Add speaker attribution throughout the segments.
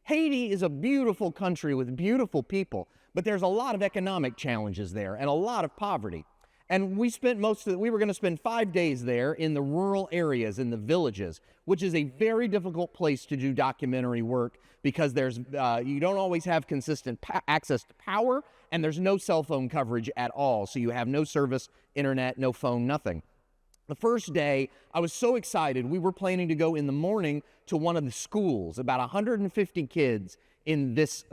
Speaker 1: Haiti is a beautiful country with beautiful people, but there's a lot of economic challenges there and a lot of poverty. And we were going to spend 5 days there in the rural areas, in the villages, which is a very difficult place to do documentary work because you don't always have consistent access to power, and there's no cell phone coverage at all. So you have no service, internet, no phone, nothing. The first day, I was so excited. We were planning to go in the morning to one of the schools, about 150 kids in this,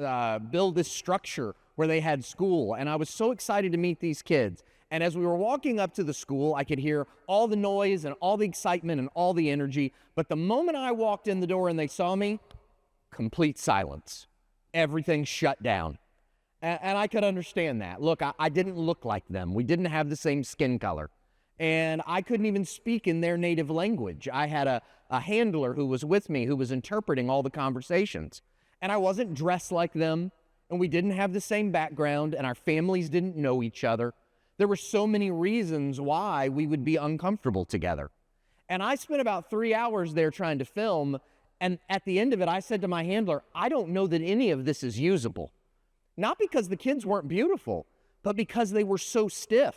Speaker 1: build this structure where they had school. And I was so excited to meet these kids. And as we were walking up to the school, I could hear all the noise and all the excitement and all the energy. But the moment I walked in the door and they saw me, complete silence. Everything shut down. And I could understand that. Look, I didn't look like them. We didn't have the same skin color. And I couldn't even speak in their native language. I had a handler who was with me who was interpreting all the conversations. And I wasn't dressed like them, and we didn't have the same background, and our families didn't know each other. There were so many reasons why we would be uncomfortable together. And I spent about 3 hours there trying to film, and at the end of it, I said to my handler, I don't know that any of this is usable. Not because the kids weren't beautiful, but because they were so stiff.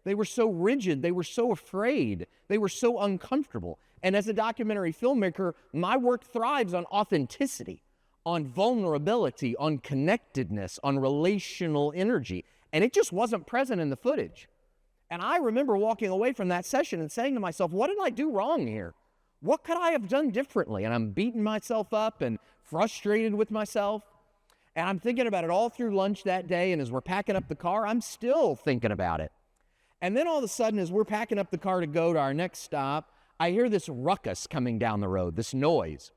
Speaker 1: They were so rigid, they were so afraid, they were so uncomfortable. And as a documentary filmmaker, my work thrives on authenticity, on vulnerability, on connectedness, on relational energy. And it just wasn't present in the footage. And I remember walking away from that session and saying to myself, what did I do wrong here? What could I have done differently? And I'm beating myself up and frustrated with myself. And I'm thinking about it all through lunch that day. And as we're packing up the car, I'm still thinking about it. And then all of a sudden, as we're packing up the car to go to our next stop, I hear this ruckus coming down the road, this noise.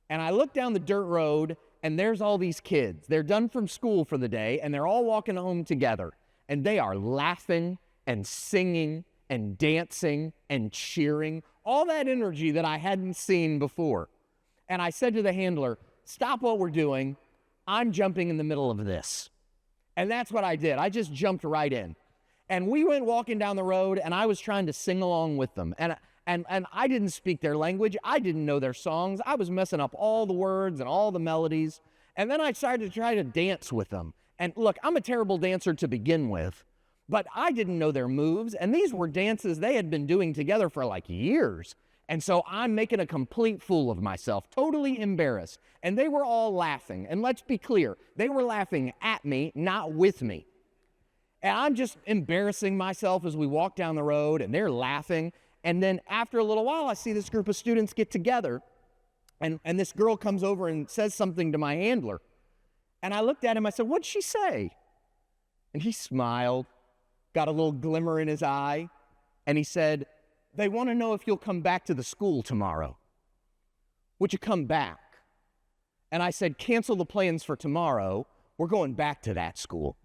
Speaker 1: And I look down the dirt road, and there's all these kids. They're done from school for the day, and they're all walking home together. And they are laughing and singing and dancing and cheering, all that energy that I hadn't seen before. And I said to the handler, stop what we're doing. I'm jumping in the middle of this. And that's what I did. I just jumped right in. And we went walking down the road, and I was trying to sing along with them. And I didn't speak their language. I didn't know their songs. I was messing up all the words and all the melodies. And then I started to try to dance with them. And look, I'm a terrible dancer to begin with, but I didn't know their moves. And these were dances they had been doing together for like years. And so I'm making a complete fool of myself, totally embarrassed. And they were all laughing. And let's be clear, they were laughing at me, not with me. And I'm just embarrassing myself as we walk down the road, and they're laughing. And then after a little while, I see this group of students get together, and this girl comes over and says something to my handler. And I looked at him, I said, what'd she say? And he smiled, got a little glimmer in his eye, and he said, they want to know if you'll come back to the school tomorrow. Would you come back? And I said, cancel the plans for tomorrow. We're going back to that school.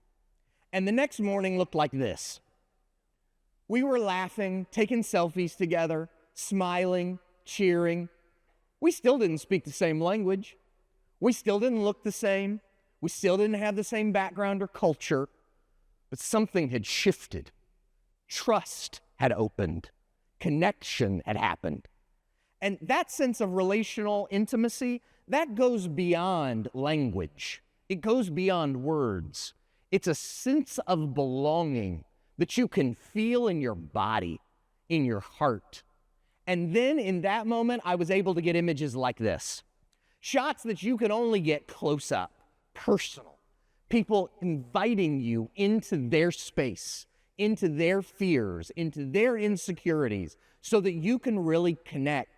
Speaker 1: And the next morning looked like this. We were laughing, taking selfies together, smiling, cheering. We still didn't speak the same language. We still didn't look the same. We still didn't have the same background or culture. But something had shifted. Trust had opened. Connection had happened. And that sense of relational intimacy, that goes beyond language. It goes beyond words. It's a sense of belonging that you can feel in your body, in your heart. And then in that moment, I was able to get images like this. Shots that you can only get close up, personal. People inviting you into their space, into their fears, into their insecurities, so that you can really connect